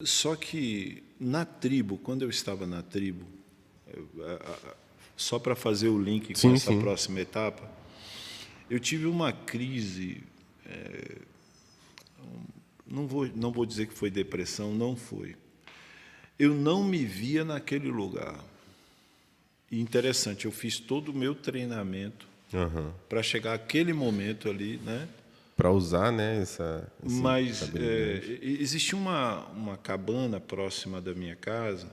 Só que na tribo, quando eu estava na tribo, só para fazer o link com Sim, essa sim. próxima etapa, eu tive uma crise. Não vou dizer que foi depressão, não foi. Eu não me via naquele lugar. E interessante, eu fiz todo o meu treinamento para chegar àquele momento ali, né? Para usar, né, essa Mas habilidade. existia uma cabana próxima da minha casa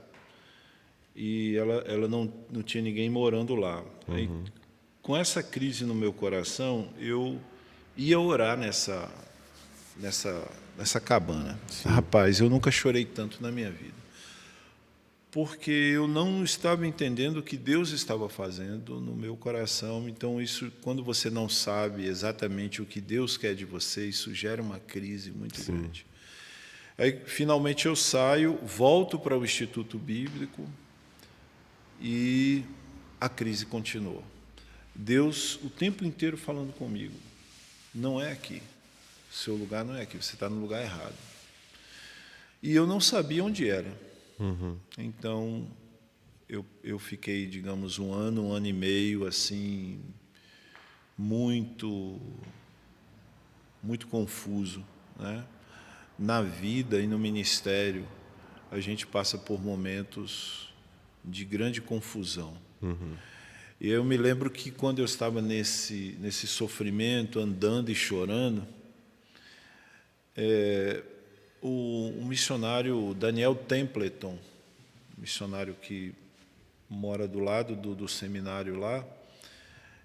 e ela não tinha ninguém morando lá. Aí, com essa crise no meu coração, eu ia orar nessa cabana. Rapaz, eu nunca chorei tanto na minha vida. Porque eu não estava entendendo o que Deus estava fazendo no meu coração. Então, isso, quando você não sabe exatamente o que Deus quer de você, isso gera uma crise muito grande. Aí, finalmente, eu saio, volto para o Instituto Bíblico e a crise continuou. Deus, o tempo inteiro, falando comigo: não é aqui, seu lugar não é aqui, você está no lugar errado. E eu não sabia onde era. Então, eu fiquei, digamos, um ano e meio, assim, muito confuso, né? Na vida e no ministério, a gente passa por momentos de grande confusão. E eu me lembro que quando eu estava nesse sofrimento, andando e chorando, o missionário Daniel Templeton, missionário que mora do lado do seminário lá,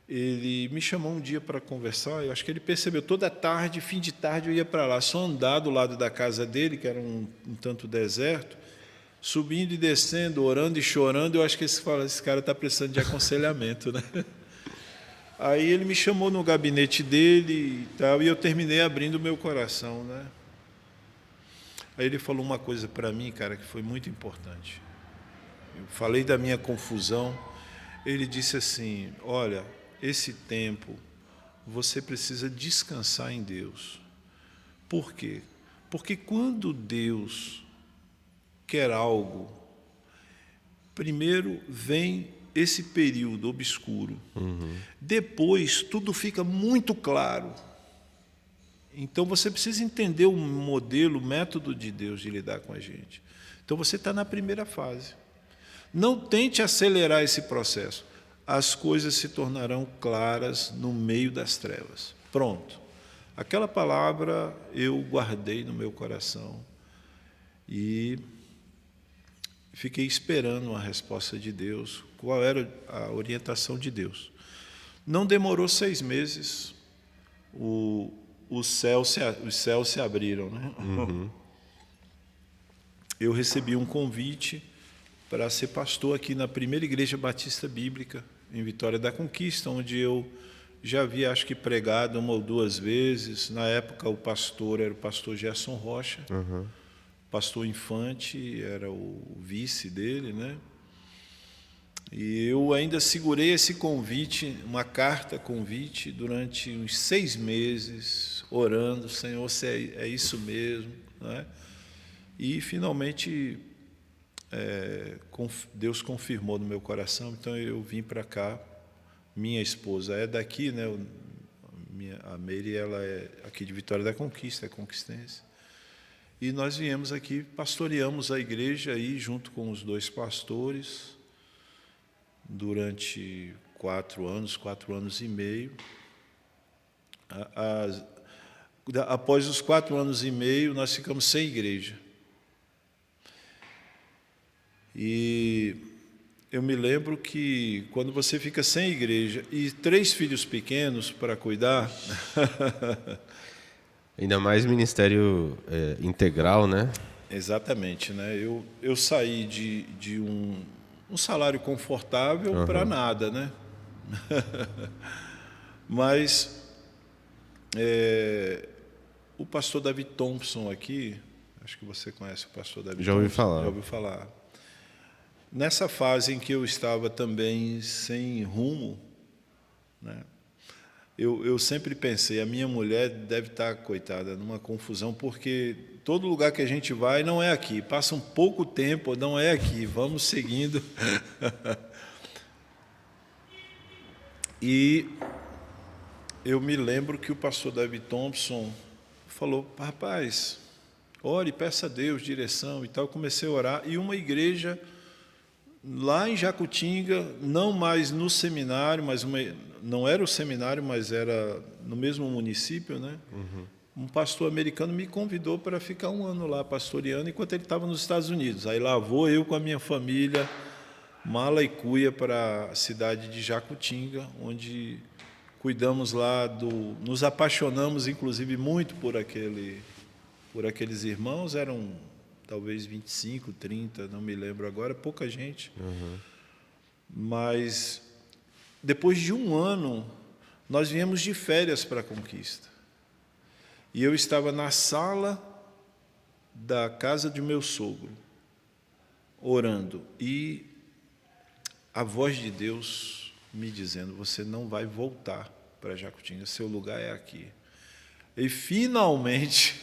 ele me chamou um dia para conversar. Eu acho que ele percebeu, toda tarde, fim de tarde, eu ia para lá, só andar do lado da casa dele, que era um tanto deserto, subindo e descendo, orando e chorando. Eu acho que esse cara está precisando de aconselhamento, né? Aí ele me chamou no gabinete dele e tal, e eu terminei abrindo o meu coração, né? Aí ele falou uma coisa para mim, cara, que foi muito importante. Eu falei da minha confusão. Ele disse assim: olha, esse tempo você precisa descansar em Deus. Por quê? Porque quando Deus quer algo, primeiro vem esse período obscuro. Depois tudo fica muito claro. Então você precisa entender o modelo, o método de Deus de lidar com a gente. Então você está na primeira fase. Não tente acelerar esse processo. As coisas se tornarão claras no meio das trevas. Pronto. Aquela palavra eu guardei no meu coração e fiquei esperando a resposta de Deus, qual era a orientação de Deus. Não demorou 6 meses, os céus se abriram, né? Eu recebi um convite para ser pastor aqui na primeira igreja batista bíblica, em Vitória da Conquista, onde eu já havia, acho que, pregado 1 ou 2 vezes. Na época, o pastor era o pastor Gerson Rocha, pastor Infante era o vice dele, né? E eu ainda segurei esse convite, uma carta convite, durante uns 6 meses, orando: Senhor, se é isso mesmo, né? E, finalmente, Deus confirmou no meu coração. Então eu vim para cá. Minha esposa é daqui, né? A Meire, ela é aqui de Vitória da Conquista, é conquistense. E nós viemos aqui, pastoreamos a igreja aí junto com os 2 pastores durante 4 anos e meio. Após os 4 anos e meio, nós ficamos sem igreja. E eu me lembro que quando você fica sem igreja e 3 filhos pequenos para cuidar, Ainda mais ministério integral, né? exatamente, né? Eu saí de um salário confortável para nada, né? Mas o pastor David Thompson aqui, acho que você conhece o pastor David Já ouvi Thompson, falar. já ouviu falar. Nessa fase em que eu estava também sem rumo, né? eu sempre pensei, a minha mulher deve estar, coitada, numa confusão, porque todo lugar que a gente vai não é aqui. Passa um pouco tempo, não é aqui. Vamos seguindo. E eu me lembro que o pastor David Thompson falou, rapaz, ore, peça a Deus direção e tal. Eu comecei a orar, e uma igreja lá em Jacutinga, não mais no seminário, não era o seminário, mas era no mesmo município, né? Um pastor americano me convidou para ficar um ano lá pastoreando, enquanto ele estava nos Estados Unidos. Aí lá vou eu com a minha família, mala e cuia, para a cidade de Jacutinga, onde cuidamos lá nos apaixonamos, inclusive, muito por aqueles irmãos. Eram talvez 25, 30, não me lembro agora, pouca gente. Mas, depois de um ano, nós viemos de férias para a Conquista. E eu estava na sala da casa de meu sogro, orando, e a voz de Deus me dizendo, você não vai voltar para Jacutinga, seu lugar é aqui. E, finalmente,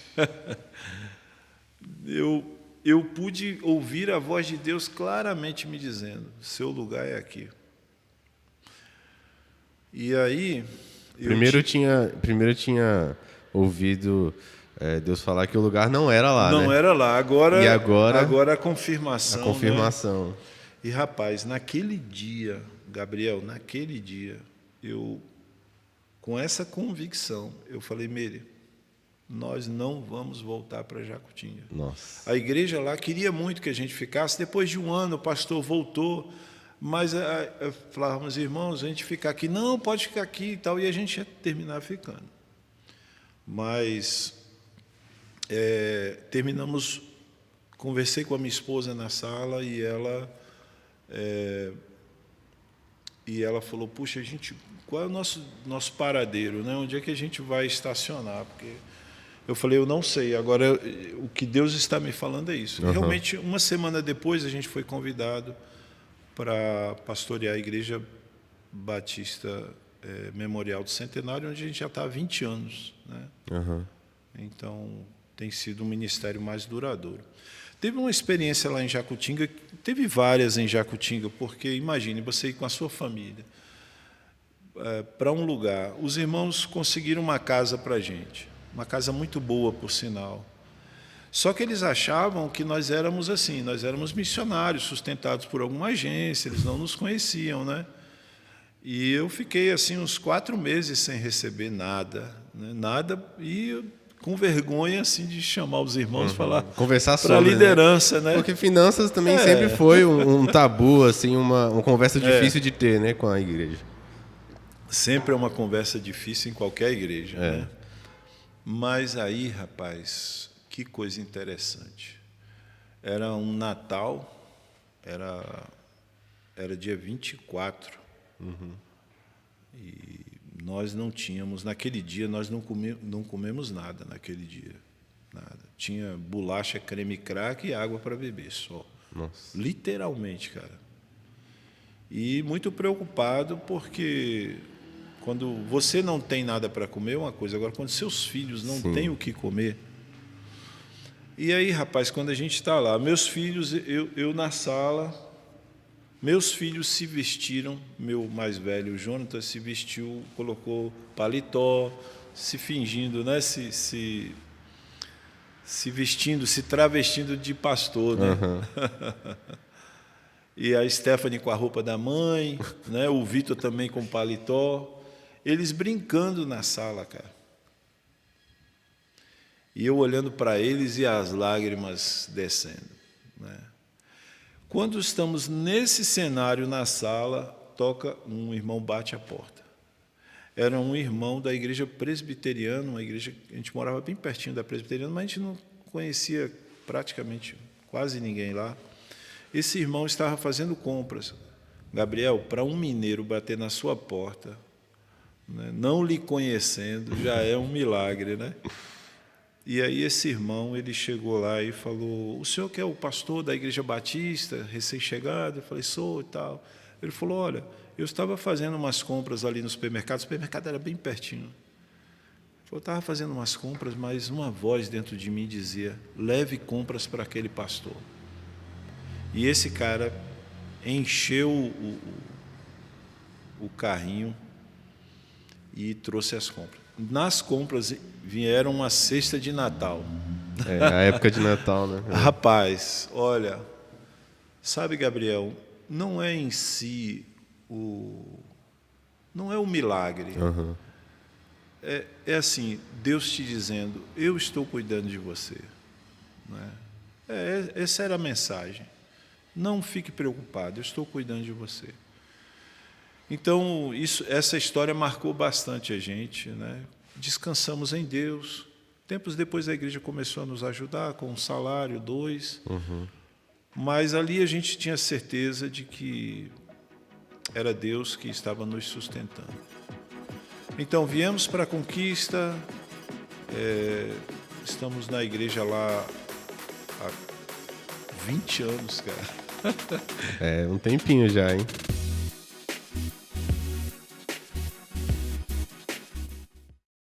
eu pude ouvir a voz de Deus claramente me dizendo, seu lugar é aqui. E aí... Primeiro tinha ouvido Deus falar que o lugar não era lá, não, né? era lá. Agora, E agora a confirmação. a confirmação. Né? E, rapaz, naquele dia, Gabriel, eu, com essa convicção, eu falei, Meire, nós não vamos voltar para Jacutinga. Nossa. A igreja lá queria muito que a gente ficasse. Depois de um ano, o pastor voltou, mas falávamos, irmãos, a gente ficar aqui. Não, pode ficar aqui e tal, e a gente ia terminar ficando. Mas terminamos, conversei com a minha esposa na sala, e ela falou, puxa, qual é o nosso paradeiro, né? Onde é que a gente vai estacionar? Porque eu falei, eu não sei, agora o que Deus está me falando é isso. Realmente, uma semana depois, a gente foi convidado para pastorear a Igreja Batista Memorial do Centenário, onde a gente já está há 20 anos. Né? Então, tem sido um ministério mais duradouro. Teve uma experiência lá em Jacutinga, teve várias em Jacutinga, porque, imagine, você ir com a sua família para um lugar. Os irmãos conseguiram uma casa para a gente, uma casa muito boa, por sinal. Só que eles achavam que nós éramos assim, nós éramos missionários, sustentados por alguma agência, eles não nos conheciam, né? E eu fiquei assim uns 4 meses sem receber nada, né? Nada, e com vergonha assim de chamar os irmãos falar conversar sobre a liderança, né? Porque finanças também sempre foi um tabu, assim, uma conversa difícil de ter, né, com a igreja. Sempre é uma conversa difícil em qualquer igreja, né? Mas aí, rapaz, que coisa interessante. Era um Natal, era dia 24. E nós não tínhamos, naquele dia, nós não comemos nada naquele dia. Nada. Tinha bolacha, creme crack e água para beber só. Nossa. Literalmente, cara. E muito preocupado, porque quando você não tem nada para comer é uma coisa, agora quando seus filhos não têm o que comer. E aí, rapaz, quando a gente está lá, meus filhos, eu na sala, meus filhos se vestiram, meu mais velho, o Jonathan, se vestiu, colocou paletó, se fingindo, né, se vestindo, se travestindo de pastor, né? E a Stephanie com a roupa da mãe, né? O Vitor também com paletó, eles brincando na sala, cara. E eu olhando para eles e as lágrimas descendo, né? Quando estamos nesse cenário na sala, toca um irmão, bate a porta. Era um irmão da igreja presbiteriana, uma igreja, a gente morava bem pertinho da presbiteriana, mas a gente não conhecia praticamente quase ninguém lá. Esse irmão estava fazendo compras. Gabriel, para um mineiro bater na sua porta, né, não lhe conhecendo, já é um milagre, né? E aí esse irmão, ele chegou lá e falou, o senhor que é o pastor da Igreja Batista, recém-chegado? Eu falei, sou e tal. Ele falou, olha, eu estava fazendo umas compras ali no supermercado, o supermercado era bem pertinho. Ele falou, eu estava fazendo umas compras, mas uma voz dentro de mim dizia, leve compras para aquele pastor. E esse cara encheu o carrinho e trouxe as compras. Nas compras vieram uma cesta de Natal. A época de Natal, né? Rapaz, olha, sabe, Gabriel, não é em si não é o milagre. Uhum. É assim, Deus te dizendo, eu estou cuidando de você. Né? Essa era a mensagem. Não fique preocupado, eu estou cuidando de você. Então, essa história marcou bastante a gente. Né? Descansamos em Deus. Tempos depois a igreja começou a nos ajudar com um salário, 2. Uhum. Mas ali a gente tinha certeza de que era Deus que estava nos sustentando. Então, viemos para a Conquista, estamos na igreja lá há 20 anos, cara. Um tempinho já, hein?